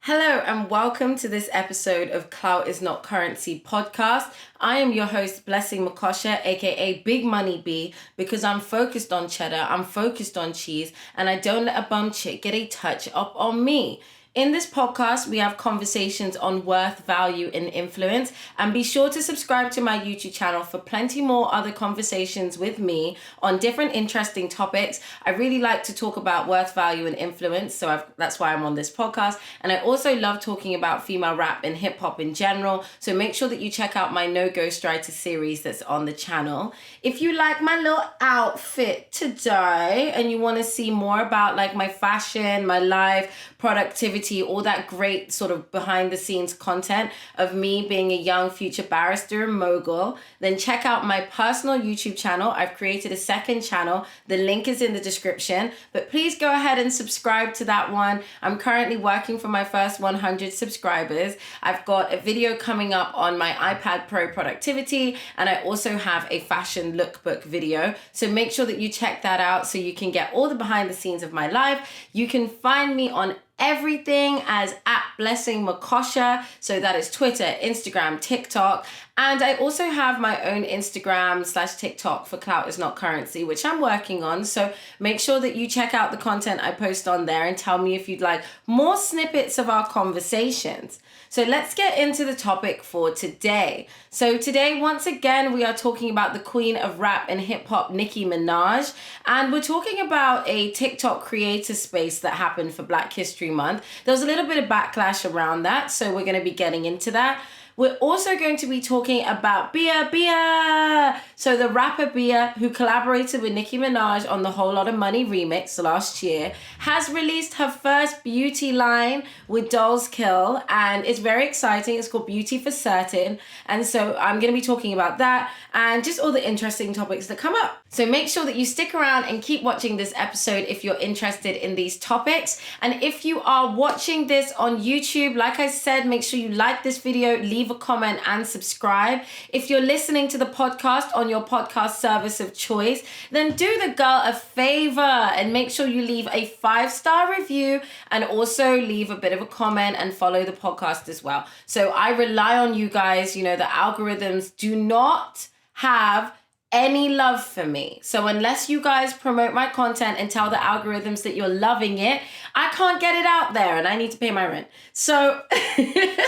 Hello and welcome to this episode of Clout is Not Currency podcast. I am your host, Blessing Mukosha, aka Big Money B, because I'm focused on cheddar, I'm focused on cheese, and I don't let a bum chick get a touch up on me. In this podcast, we have conversations on worth, value, and influence. And be sure to subscribe to my YouTube channel for plenty more other conversations with me on different interesting topics. I really like to talk about worth, value, and influence. So that's why I'm on this podcast. And I also love talking about female rap and hip hop in general. So make sure that you check out my No Ghostwriter series that's on the channel. If you like my little outfit today and you want to see more about like my fashion, my life, productivity, all that great sort of behind the scenes content of me being a young future barrister and mogul, then check out my personal YouTube channel. I've created a second channel. The link is in the description, but please go ahead and subscribe to that one. I'm currently working for my first 100 subscribers. I've got a video coming up on my iPad Pro productivity, and I also have a fashion lookbook video. So make sure that you check that out so you can get all the behind the scenes of my life. You can find me on everything as @Blessing Mukosha. So that is Twitter, Instagram, TikTok. And I also have my own Instagram/TikTok for Clout is Not Currency, which I'm working on. So make sure that you check out the content I post on there and tell me if you'd like more snippets of our conversations. So let's get into the topic for today. So today, once again, we are talking about the queen of rap and hip hop, Nicki Minaj. And we're talking about a TikTok creator space that happened for Black History Month. There was a little bit of backlash around that, so we're going to be getting into that. We're also going to be talking about BIA. So the rapper BIA, who collaborated with Nicki Minaj on the Whole Lotta Money remix last year, has released her first beauty line with Dolls Kill, and it's very exciting. It's called Beauty for Certain. And so I'm going to be talking about that and just all the interesting topics that come up. So make sure that you stick around and keep watching this episode if you're interested in these topics. And if you are watching this on YouTube, like I said, make sure you like this video, leave a comment and subscribe. If you're listening to the podcast on your podcast service of choice, then do the girl a favor and make sure you leave a 5-star review and also leave a bit of a comment and follow the podcast as well. So I rely on you guys. You know, the algorithms do not have any love for me. So unless you guys promote my content and tell the algorithms that you're loving it, I can't get it out there and I need to pay my rent. So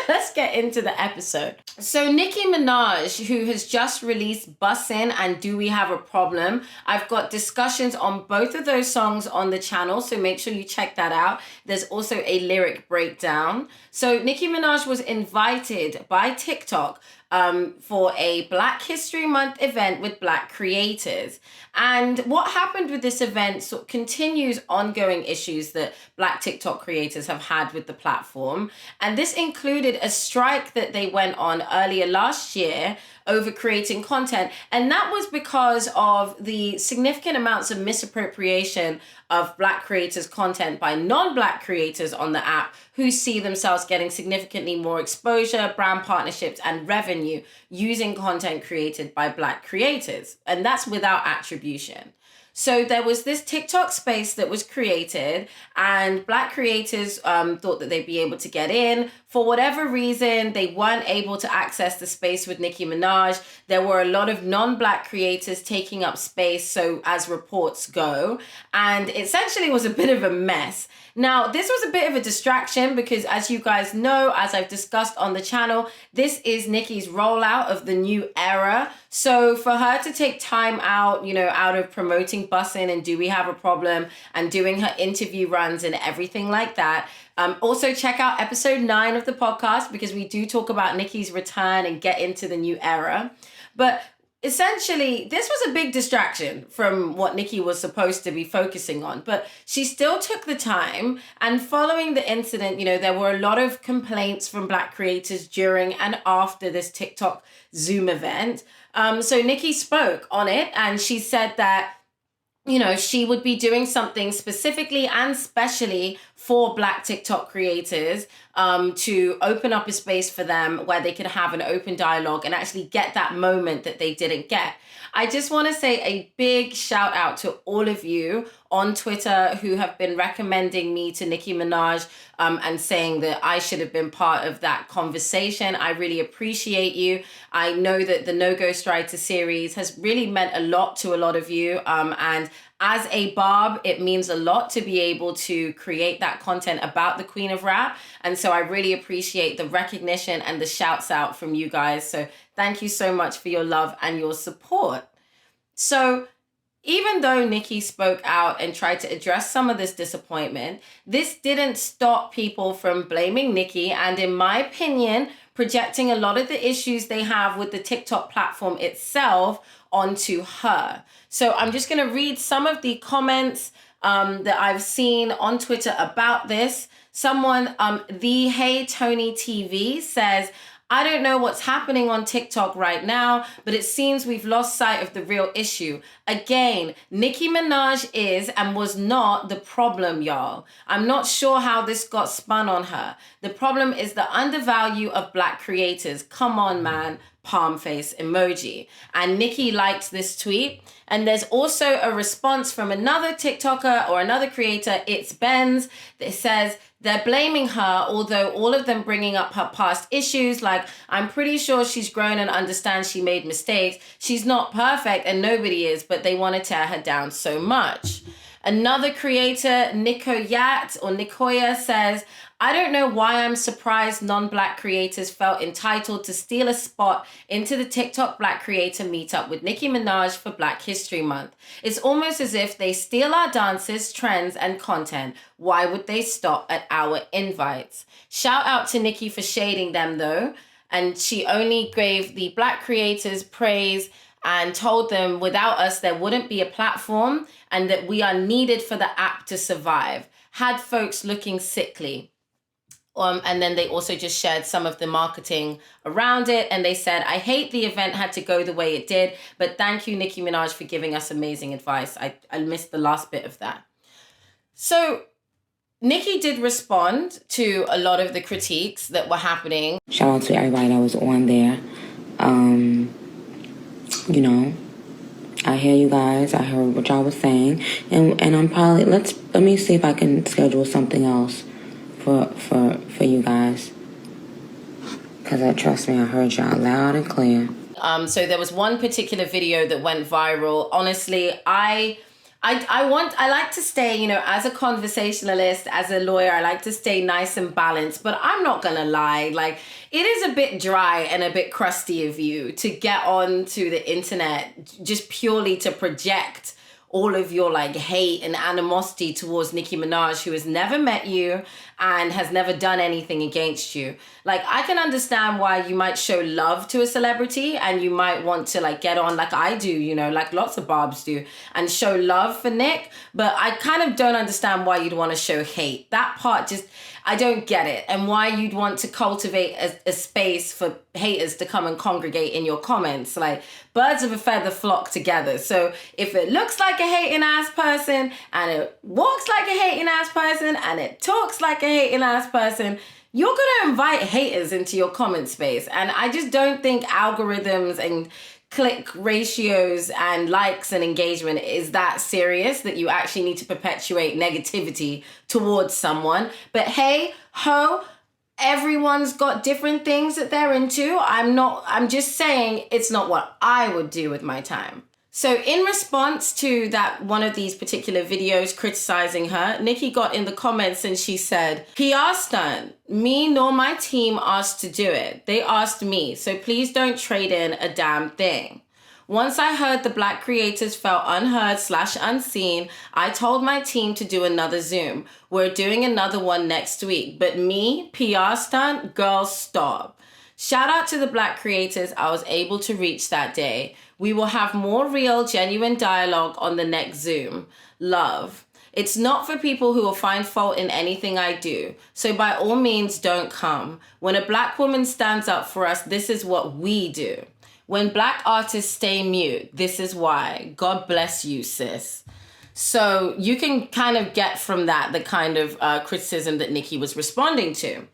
let's get into the episode. So Nicki Minaj, who has just released Bussin' and Do We Have a Problem? I've got discussions on both of those songs on the channel, so make sure you check that out. There's also a lyric breakdown. So Nicki Minaj was invited by TikTok for a Black History Month event with Black creators. And what happened with this event sort of continues ongoing issues that Black TikTok creators have had with the platform. And this included a strike that they went on earlier last year over creating content. And that was because of the significant amounts of misappropriation of Black creators' content by non-Black creators on the app who see themselves getting significantly more exposure, brand partnerships, and revenue using content created by Black creators. And that's without attribution. So there was this TikTok space that was created and Black creators thought that they'd be able to get in. For whatever reason, they weren't able to access the space with Nicki Minaj. There were a lot of non-Black creators taking up space, so as reports go, and it essentially was a bit of a mess. Now, this was a bit of a distraction because, as you guys know, as I've discussed on the channel, this is Nicki's rollout of the new era. So for her to take time out, you know, out of promoting Bussin' and Do We Have a Problem and doing her interview runs and everything like that. Also check out episode 9 of the podcast because we do talk about Nicki's return and get into the new era. But essentially, this was a big distraction from what Nicki was supposed to be focusing on, but she still took the time. And following the incident, you know, there were a lot of complaints from Black creators during and after this TikTok Zoom event. So Nicki spoke on it and she said that, you know, she would be doing something specifically and specially for Black TikTok creators to open up a space for them where they could have an open dialogue and actually get that moment that they didn't get. I just want to say a big shout out to all of you on Twitter who have been recommending me to Nicki Minaj and saying that I should have been part of that conversation. I really appreciate you. I know that the No Ghostwriter series has really meant a lot to a lot of you. And as a barb, it means a lot to be able to create that content about the Queen of Rap. And so I really appreciate the recognition and the shouts out from you guys. So thank you so much for your love and your support. So even though Nicki spoke out and tried to address some of this disappointment, this didn't stop people from blaming Nicki and, in my opinion, projecting a lot of the issues they have with the TikTok platform itself onto her. So I'm just going to read some of the comments that I've seen on Twitter about this. Someone, the Hey Tony TV says, I don't know what's happening on TikTok right now, but it seems we've lost sight of the real issue. Again, Nicki Minaj is and was not the problem, y'all. I'm not sure how this got spun on her. The problem is the undervalue of Black creators. Come on, man. Palm face emoji. And Nicki liked this tweet. And there's also a response from another TikToker or another creator, It's Benz, that says they're blaming her, although all of them bringing up her past issues, like, I'm pretty sure she's grown and understands she made mistakes. She's not perfect and nobody is, but they want to tear her down so much. Another creator, Nikoya says, I don't know why I'm surprised non-Black creators felt entitled to steal a spot into the TikTok Black creator meetup with Nicki Minaj for Black History Month. It's almost as if they steal our dances, trends, and content. Why would they stop at our invites? Shout out to Nicki for shading them though. And she only gave the Black creators praise and told them without us, there wouldn't be a platform and that we are needed for the app to survive. Had folks looking sickly. And then they also just shared some of the marketing around it. And they said, I hate the event had to go the way it did, but thank you, Nicki Minaj, for giving us amazing advice. I missed the last bit of that. So Nicki did respond to a lot of the critiques that were happening. Shout out to everybody that was on there. You know, I hear you guys. I heard what y'all was saying. And I'm probably, let me see if I can schedule something else for you guys, because trust me, I heard y'all loud and clear. So there was one particular video that went viral. Honestly, I like to stay, you know, as a conversationalist, as a lawyer, I like to stay nice and balanced, but I'm not gonna lie, like, it is a bit dry and a bit crusty of you to get onto the internet just purely to project all of your like hate and animosity towards Nicki Minaj, who has never met you and has never done anything against you. Like, I can understand why you might show love to a celebrity and you might want to like get on like I do, you know, like lots of barbs do, and show love for Nick. But I kind of don't understand why you'd want to show hate. That part just, I don't get it. And why you'd want to cultivate a space for haters to come and congregate in your comments. Like, birds of a feather flock together. So if it looks like a hating ass person and it walks like a hating ass person and it talks like a hating ass person, you're going to invite haters into your comment space. And I just don't think algorithms and click ratios and likes and engagement is that serious that you actually need to perpetuate negativity towards someone. But hey, ho, everyone's got different things that they're into. I'm just saying it's not what I would do with my time. So in response to that one of these particular videos criticizing her, Nicki got in the comments and she said, PR stunt. Me nor my team asked to do it. They asked me, so please don't trade in a damn thing. Once I heard the Black creators felt unheard/unseen, I told my team to do another Zoom. We're doing another one next week, but me, PR stunt, girl, stop. Shout out to the Black creators I was able to reach that day. We will have more real, genuine dialogue on the next Zoom. Love. It's not for people who will find fault in anything I do. So by all means, don't come. When a Black woman stands up for us, this is what we do. When Black artists stay mute, this is why. God bless you, sis. So you can kind of get from that the kind of criticism that Nicki was responding to.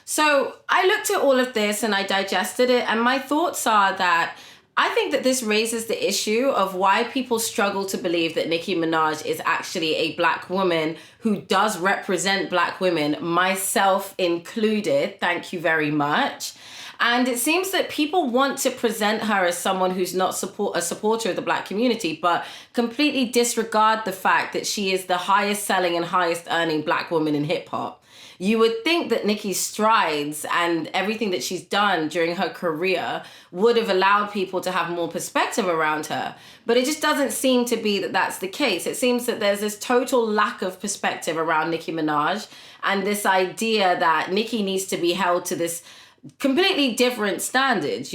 So I looked at all of this and I digested it, and my thoughts are that I think that this raises the issue of why people struggle to believe that Nicki Minaj is actually a black woman who does represent black women, myself included. Thank you very much. And it seems that people want to present her as someone who's not a supporter of the black community, but completely disregard the fact that she is the highest selling and highest earning black woman in hip hop. You would think that Nicki's strides and everything that she's done during her career would have allowed people to have more perspective around her. But it just doesn't seem to be that that's the case. It seems that there's this total lack of perspective around Nicki Minaj, and this idea that Nicki needs to be held to this completely different standards.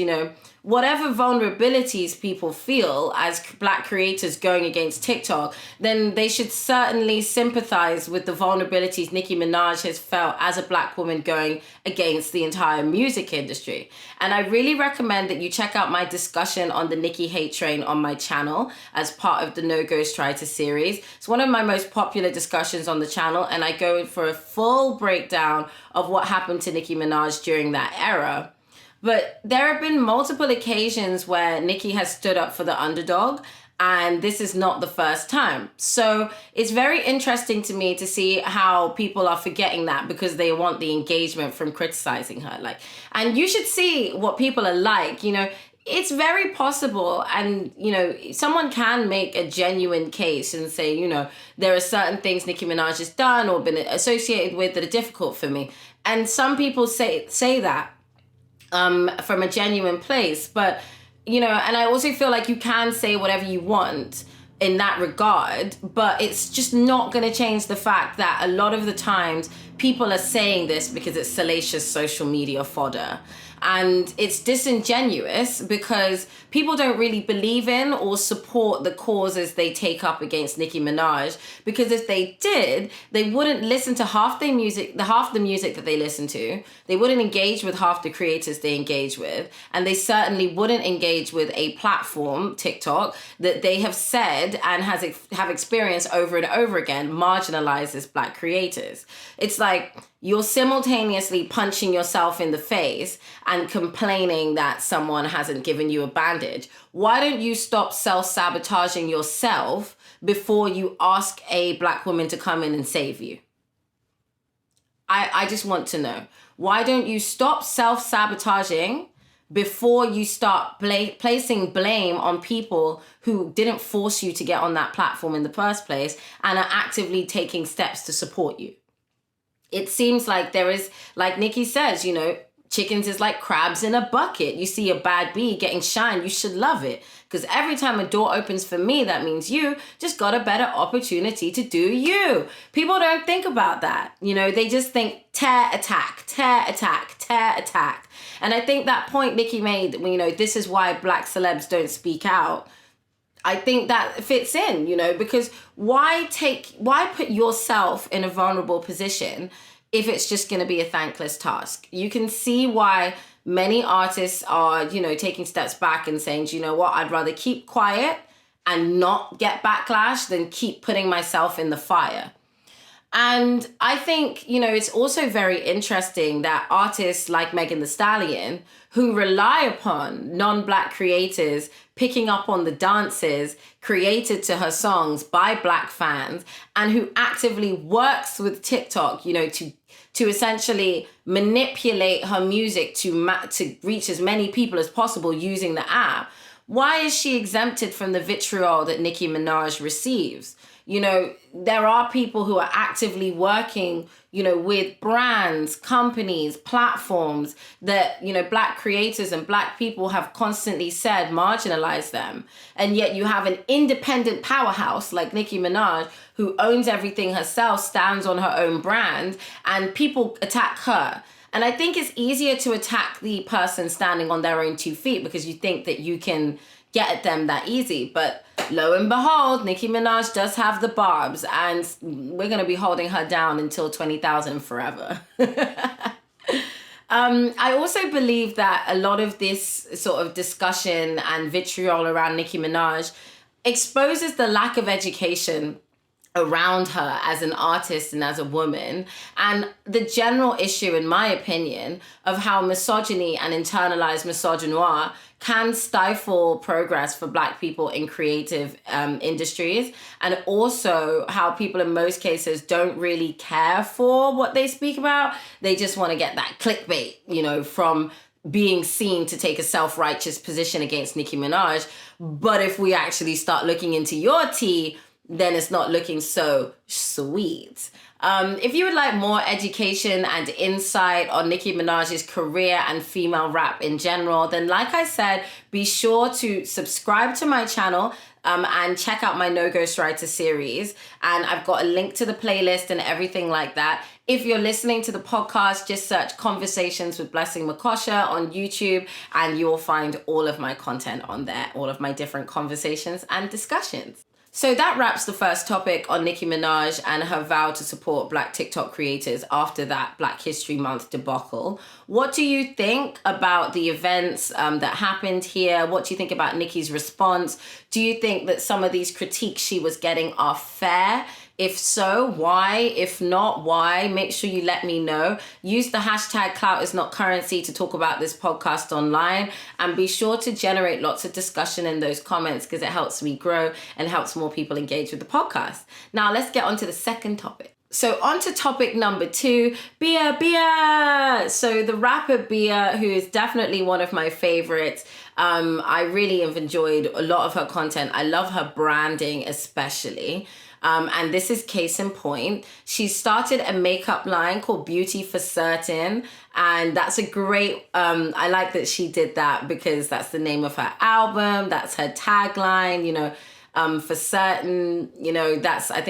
Whatever vulnerabilities people feel as black creators going against TikTok, then they should certainly sympathize with the vulnerabilities Nicki Minaj has felt as a black woman going against the entire music industry. And I really recommend that you check out my discussion on the Nicki hate train on my channel as part of the No Ghostwriter series. It's one of my most popular discussions on the channel, and I go for a full breakdown of what happened to Nicki Minaj during that era. But there have been multiple occasions where Nicki has stood up for the underdog, and this is not the first time. So it's very interesting to me to see how people are forgetting that because they want the engagement from criticizing her. And you should see what people are like. It's very possible, and someone can make a genuine case and say, there are certain things Nicki Minaj has done or been associated with that are difficult for me. And some people say that from a genuine place. But, and I also feel like you can say whatever you want in that regard, but it's just not going to change the fact that a lot of the times people are saying this because it's salacious social media fodder. And it's disingenuous because people don't really believe in or support the causes they take up against Nicki Minaj. Because if they did, they wouldn't listen to half the music that they listen to. They wouldn't engage with half the creators they engage with. And they certainly wouldn't engage with a platform, TikTok, that they have said and have experienced over and over again marginalizes black creators. It's like you're simultaneously punching yourself in the face and complaining that someone hasn't given you a bandage. Why don't you stop self-sabotaging yourself before you ask a black woman to come in and save you? I just want to know. Why don't you stop self-sabotaging before you start placing blame on people who didn't force you to get on that platform in the first place and are actively taking steps to support you? It seems like there is, like Nicki says, chickens is like crabs in a bucket. You see a bad bee getting shine, you should love it. Because every time a door opens for me, that means you just got a better opportunity to do you. People don't think about that. They just think tear, attack, tear, attack, tear, attack. And I think that point Nicki made, this is why black celebs don't speak out. I think that fits in, because why put yourself in a vulnerable position if it's just going to be a thankless task? You can see why many artists are, taking steps back and saying, do you know what? I'd rather keep quiet and not get backlash than keep putting myself in the fire. And I think, it's also very interesting that artists like Megan Thee Stallion, who rely upon non-black creators picking up on the dances created to her songs by black fans, and who actively works with TikTok, to essentially manipulate her music to reach as many people as possible using the app. Why is she exempted from the vitriol that Nicki Minaj receives? There are people who are actively working, with brands, companies, platforms that, black creators and black people have constantly said marginalize them. And yet you have an independent powerhouse like Nicki Minaj who owns everything herself, stands on her own brand, and people attack her. And I think it's easier to attack the person standing on their own 2 feet because you think that you can get at them that easy. But lo and behold, Nicki Minaj does have the barbs, and we're going to be holding her down until 20,000 forever. I also believe that a lot of this sort of discussion and vitriol around Nicki Minaj exposes the lack of education around her as an artist and as a woman, and the general issue, in my opinion, of how misogyny and internalized misogynoir can stifle progress for Black people in creative industries, and also how people in most cases don't really care for what they speak about. They just want to get that clickbait, you know, from being seen to take a self-righteous position against Nicki Minaj. But if we actually start looking into your tea, then it's not looking so sweet. If you would like more education and insight on Nicki Minaj's career and female rap in general, then like I said, be sure to subscribe to my channel and check out my No Ghostwriter series. And I've got a link to the playlist and everything like that. If you're listening to the podcast, just search Conversations with Blessing Mukosha on YouTube and you'll find all of my content on there, all of my different conversations and discussions. So that wraps the first topic on Nicki Minaj and her vow to support Black TikTok creators after that Black History Month debacle. What do you think about the events that happened here? What do you think about Nicki's response? Do you think that some of these critiques she was getting are fair? If so, why? If not, why? Make sure you let me know. Use the hashtag #CloutIsNotCurrency to talk about this podcast online, and be sure to generate lots of discussion in those comments because it helps me grow and helps more people engage with the podcast. Now let's get on to the second topic. So on to topic number 2, BIA. So the rapper BIA, who is definitely one of my favorites. I really have enjoyed a lot of her content. I love her branding especially. And this is case in point. She started a makeup line called Beauty for Certain. And that's a great, I like that she did that because that's the name of her album. That's her tagline, you know, for certain, you know, that's at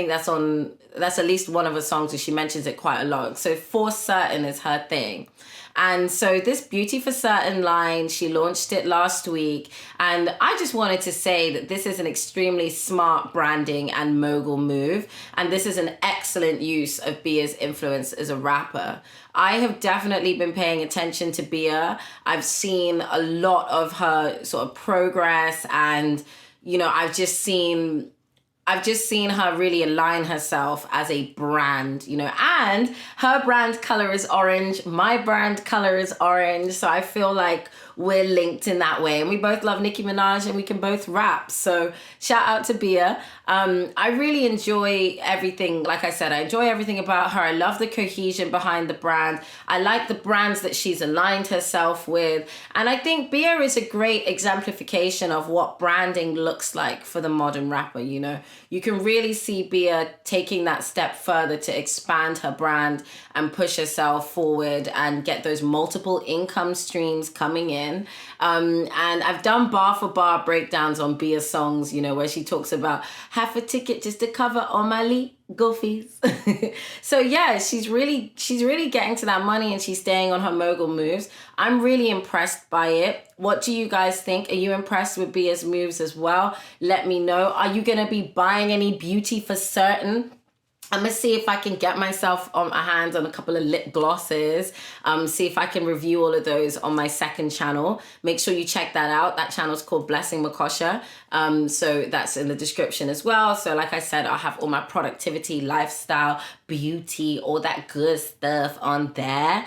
least one of her songs where she mentions it quite a lot. So for certain is her thing. And so this Beauty for Certain line, she launched it last week. And I just wanted to say that this is an extremely smart branding and mogul move. And this is an excellent use of Bia's influence as a rapper. I have definitely been paying attention to Bia. I've seen a lot of her sort of progress, and, you know, I've just seen her really align herself as a brand, you know, and her brand color is orange. My brand color is orange. So I feel like we're linked in that way. And we both love Nicki Minaj and we can both rap. So shout out to Bia. I really enjoy everything. Like I said, I enjoy everything about her. I love the cohesion behind the brand. I like the brands that she's aligned herself with. And I think Bia is a great exemplification of what branding looks like for the modern rapper, you know. You can really see Bia taking that step further to expand her brand and push herself forward and get those multiple income streams coming in. And I've done bar for bar breakdowns on Bia's songs, you know, where she talks about half a ticket just to cover all my legal fees. So yeah, she's really getting to that money and she's staying on her mogul moves. I'm really impressed by it. What do you guys think? Are you impressed with Bia's moves as well? Let me know. Are you going to be buying any Beauty for Certain? I'm going to see if I can get myself on my hands on a couple of lip glosses. See if I can review all of those on my second channel. Make sure you check that out. That channel is called Blessing Mukosha. So that's in the description as well. So like I said, I'll have all my productivity, lifestyle, beauty, all that good stuff on there.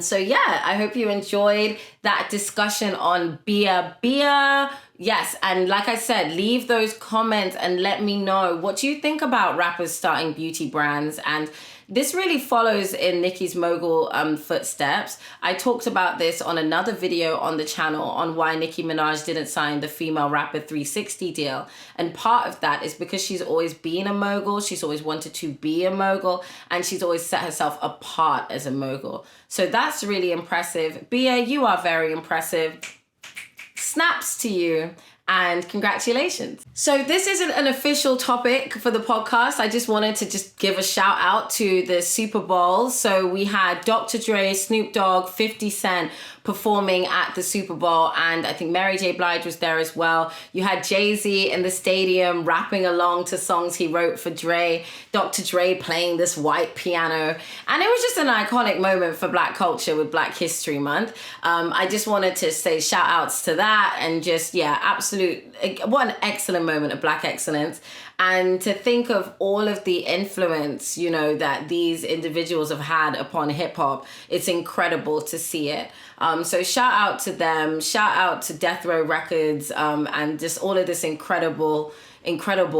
So yeah, I hope you enjoyed that discussion on Bia. Yes, and like I said, leave those comments and let me know, what do you think about rappers starting beauty brands? And this really follows in Nicki's mogul footsteps. I talked about this on another video on the channel on why Nicki Minaj didn't sign the female rapper 360 deal. And part of that is because she's always been a mogul. She's always wanted to be a mogul, and she's always set herself apart as a mogul. So that's really impressive. Bia, you are very impressive. Snaps to you. And congratulations. So this isn't an official topic for the podcast. I just wanted to just give a shout out to the Super Bowl. So we had Dr. Dre, Snoop Dogg, 50 Cent performing at the Super Bowl. And I think Mary J. Blige was there as well. You had Jay-Z in the stadium rapping along to songs he wrote for Dre. Dr. Dre playing this white piano. And it was just an iconic moment for Black culture with Black History Month. I just wanted to say shout outs to that and just, yeah, absolutely what an excellent moment of Black excellence. And to think of all of the influence, you know, that these individuals have had upon hip hop, it's incredible to see it. So shout out to them, shout out to Death Row Records, and just all of this incredible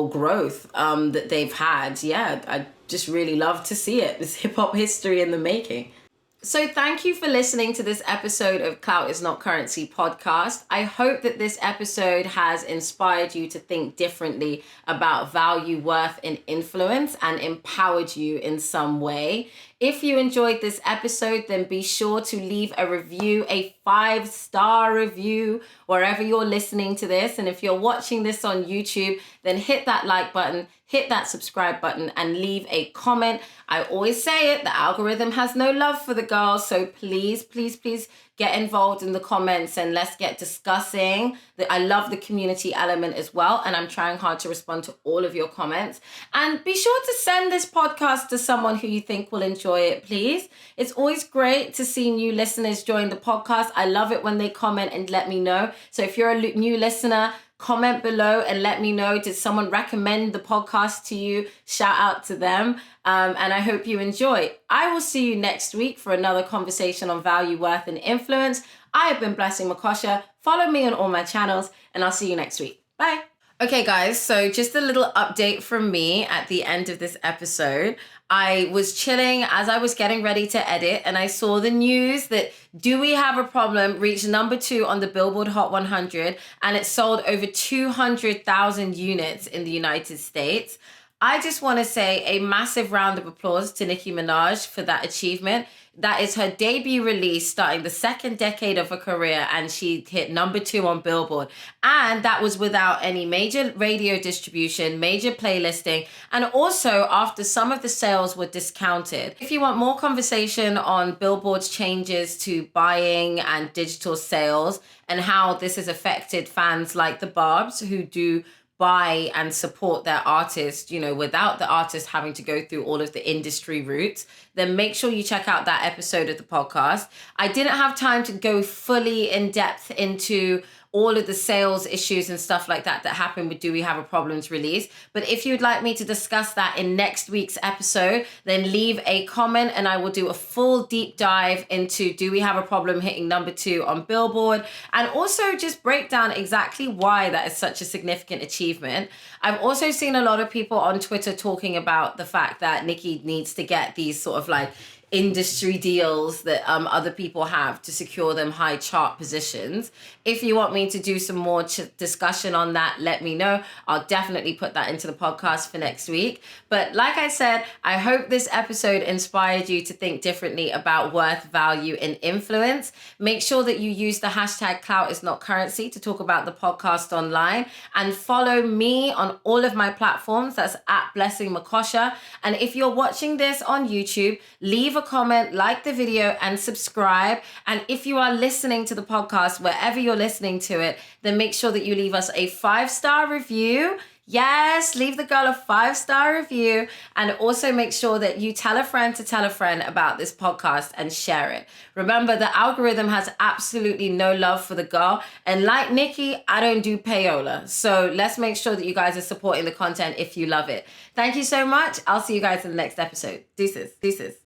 growth that they've had. Yeah, I just really love to see it. It's hip hop history in the making. So thank you for listening to this episode of Clout is Not Currency podcast. I hope that this episode has inspired you to think differently about value, worth, and influence, and empowered you in some way. If you enjoyed this episode, then be sure to leave a review, a 5-star review, wherever you're listening to this. And if you're watching this on YouTube, then hit that like button, hit that subscribe button, and leave a comment. I always say it, the algorithm has no love for the girls. So please, please, please get involved in the comments and let's get discussing. I love the community element as well. And I'm trying hard to respond to all of your comments. And be sure to send this podcast to someone who you think will enjoy it, please. It's always great to see new listeners join the podcast. I love it when they comment and let me know. So if you're a new listener, comment below and let me know. Did someone recommend the podcast to you? Shout out to them. And I hope you enjoy. I will see you next week for another conversation on value, worth, and influence. I have been Blessing Mukosha. Follow me on all my channels, and I'll see you next week. Bye. Okay, guys, so just a little update from me at the end of this episode. I was chilling as I was getting ready to edit, and I saw the news that Do We Have a Problem reached number 2 on the Billboard Hot 100, and it sold over 200,000 units in the United States. I just want to say a massive round of applause to Nicki Minaj for that achievement. That is her debut release starting the second decade of her career, and she hit number 2 on Billboard. And that was without any major radio distribution, major playlisting, and also after some of the sales were discounted. If you want more conversation on Billboard's changes to buying and digital sales and how this has affected fans like the Barbs who do buy and support their artist, you know, without the artist having to go through all of the industry routes, then make sure you check out that episode of the podcast. I didn't have time to go fully in depth into all of the sales issues and stuff like that happened with Do We Have a Problem's release. But if you'd like me to discuss that in next week's episode, then leave a comment and I will do a full deep dive into Do We Have a Problem hitting number 2 on Billboard, and also just break down exactly why that is such a significant achievement. I've also seen a lot of people on Twitter talking about the fact that Nicki needs to get these sort of like industry deals that other people have to secure them high chart positions. If you want me to do some more discussion on that, let me know. I'll definitely put that into the podcast for next week. But like I said, I hope this episode inspired you to think differently about worth, value, and influence. Make sure that you use the hashtag Clout is Not Currency to talk about the podcast online, and follow me on all of my platforms. That's at Blessing Mukosha. And if you're watching this on YouTube, leave a comment, like the video, and subscribe. And if you are listening to the podcast, wherever you're listening to it, then make sure that you leave us a 5-star review. Yes, leave the girl a 5-star review. And also make sure that you tell a friend to tell a friend about this podcast and share it. Remember, the algorithm has absolutely no love for the girl. And like Nicki, I don't do payola. So let's make sure that you guys are supporting the content if you love it. Thank you so much. I'll see you guys in the next episode. Deuces.